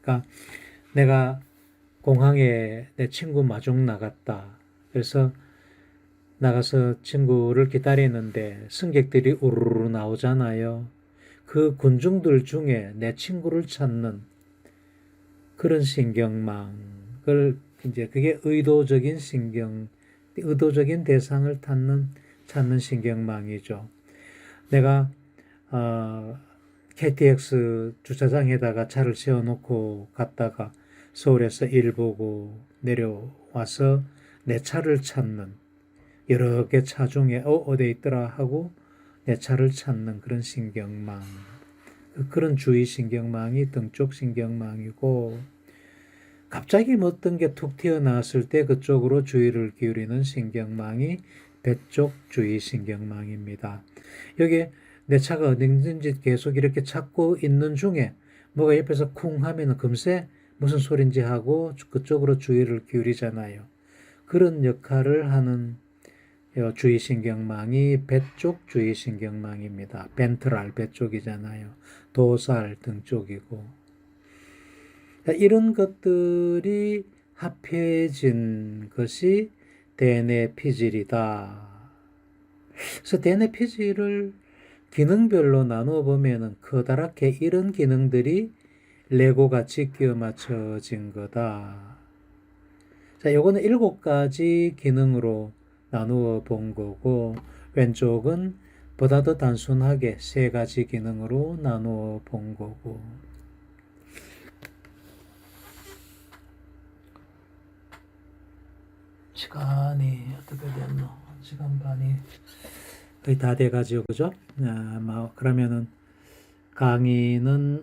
그러니까 내가 공항에 내 친구 마중 나갔다. 그래서 나가서 친구를 기다리는데 승객들이 우르르 나오잖아요. 그 군중들 중에 내 친구를 찾는 그런 신경망을 이제 그게 의도적인 대상을 찾는 신경망이죠. 내가 KTX 주차장에다가 차를 세워놓고 갔다가 서울에서 일 보고 내려와서 내 차를 찾는 여러 개 차 중에 어디 있더라 하고 내 차를 찾는 그런 신경망. 그런 주의 신경망이 등쪽 신경망이고 갑자기 어떤 게 툭 튀어나왔을 때 그쪽으로 주의를 기울이는 신경망이 배쪽 주의 신경망입니다. 여기 내 차가 어디 있는지 계속 이렇게 찾고 있는 중에 뭐가 옆에서 쿵 하면은 금세 무슨 소린지 하고 그쪽으로 주의를 기울이잖아요. 그런 역할을 하는 주의신경망이 배 쪽 주의신경망입니다. 벤트랄 배 쪽이잖아요. 도살 등 쪽이고. 이런 것들이 합해진 것이 대뇌 피질이다. 그래서 대뇌 피질을 기능별로 나누어 보면은 커다랗게 이런 기능들이 레고같이 끼워 맞춰진 거다. 자, 요거는 7가지 기능으로 나누어 본 거고, 왼쪽은 보다 더 단순하게 3가지 기능으로 나누어 본 거고. 시간이 어떻게 됐노? 시간 반이 거의 다 돼가지고, 그죠? 그러면은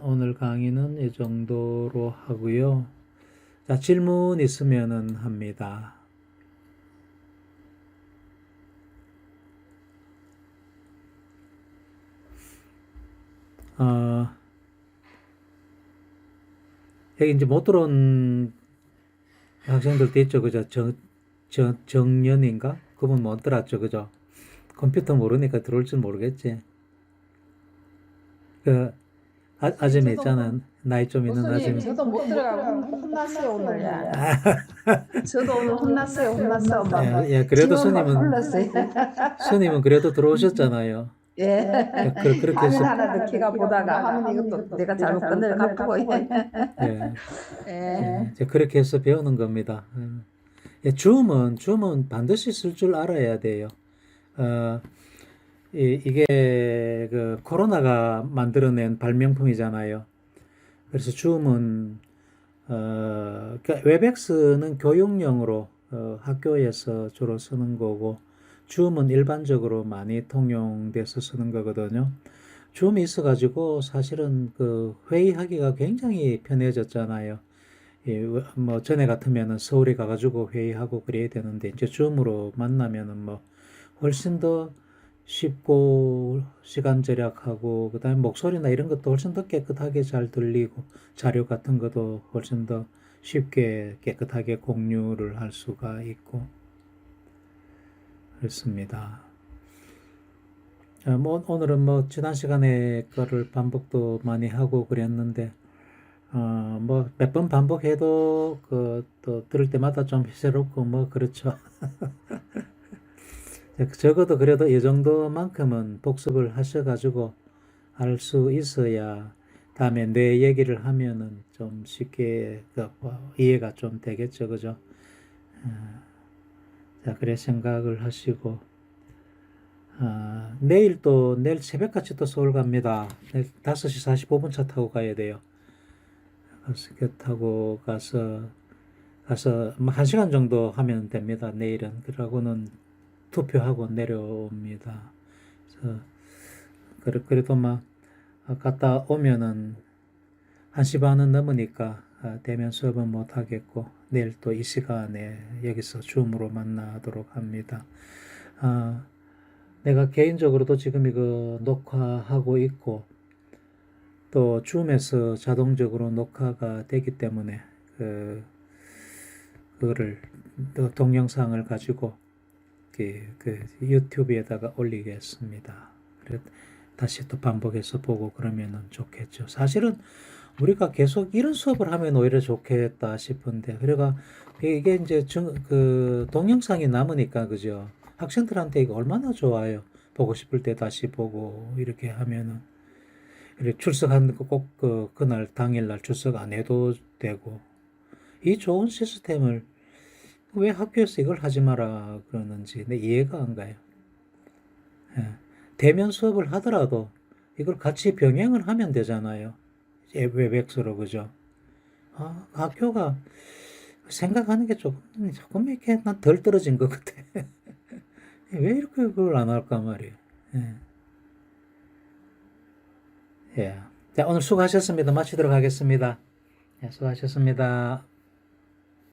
오늘 강의는 이 정도로 하고요. 자, 질문 있으면은 합니다. 여기 이제 못 들어온 학생들도 있죠, 그죠? 정년인가? 그분 못 들었죠, 그죠? 컴퓨터 모르니까 들어올 줄 모르겠지. 그, 아줌마 있잖아. 나이 좀 있는 아줌마. 교수님, 저도 못 들어가고 혼났어요, 오늘. 저도 오늘 혼났어요. 예, 그래도 불렀어요. 스님은 그래도 들어오셨잖아요. 예. 그렇게 화면 해서, 하나 넣기가 보다가 하면 이것도 내가 잘못 건드려 갖고. 예, 예. 이제 그렇게 해서 배우는 겁니다. 예, 줌은 반드시 쓸 줄 알아야 돼요. 이게 그 코로나가 만들어낸 발명품이잖아요. 그래서 줌은 그러니까 웹엑스는 교육용으로 학교에서 주로 쓰는 거고, 줌은 일반적으로 많이 통용돼서 쓰는 거거든요. 줌이 있어가지고 사실은 그 회의하기가 굉장히 편해졌잖아요. 뭐 전에 같으면은 서울에 가가지고 회의하고 그래야 되는데 이제 줌으로 만나면은 뭐 훨씬 더 쉽고 시간 절약하고 그다음에 목소리나 이런 것도 훨씬 더 깨끗하게 잘 들리고 자료 같은 것도 훨씬 더 쉽게 깨끗하게 공유를 할 수가 있고 그렇습니다. 뭐 오늘은 뭐 지난 시간에 거를 반복도 많이 하고 그랬는데 뭐 몇 번 반복해도 또 들을 때마다 좀 새롭고 뭐 그렇죠. 적어도 그래도 이 정도만큼은 복습을 하셔가지고 알 수 있어야 다음에 내 얘기를 하면은 좀 쉽게 이해가 좀 되겠죠, 그죠? 자, 그래 생각을 하시고 내일 새벽같이 또 서울 갑니다. 내일 5시 45분 차 타고 가야 돼요. 그래서 타고 가서 뭐 1시간 정도 하면 됩니다. 내일은. 그러고는 투표하고 내려옵니다. 그래서 그래도 막 갔다 오면은 1시 반은 넘으니까 대면 수업은 못 하겠고 내일 또 이 시간에 여기서 줌으로 만나도록 합니다. 내가 개인적으로도 지금 이거 녹화하고 있고 또 줌에서 자동적으로 녹화가 되기 때문에 그거를 또 동영상을 가지고 그 유튜브에다가 올리겠습니다. 그래 다시 또 반복해서 보고 그러면은 좋겠죠. 사실은 우리가 계속 이런 수업을 하면 오히려 좋겠다 싶은데, 그래가 이게 이제 그 동영상이 남으니까 그죠. 학생들한테 이거 얼마나 좋아요. 보고 싶을 때 다시 보고 이렇게 하면은 이렇게 출석하는 거 꼭 그날 당일날 출석 안 해도 되고 이 좋은 시스템을 왜 학교에서 이걸 하지 마라 그러는지 내 이해가 안 가요. 예. 대면 수업을 하더라도 이걸 같이 병행을 하면 되잖아요. 웹엑스로 그죠? 학교가 생각하는 게 조금 이렇게 난 덜 떨어진 것 같아. 왜 이렇게 그걸 안 할까 말이에요. 예. 예. 자, 오늘 수고하셨습니다. 마치도록 하겠습니다. 예, 수고하셨습니다.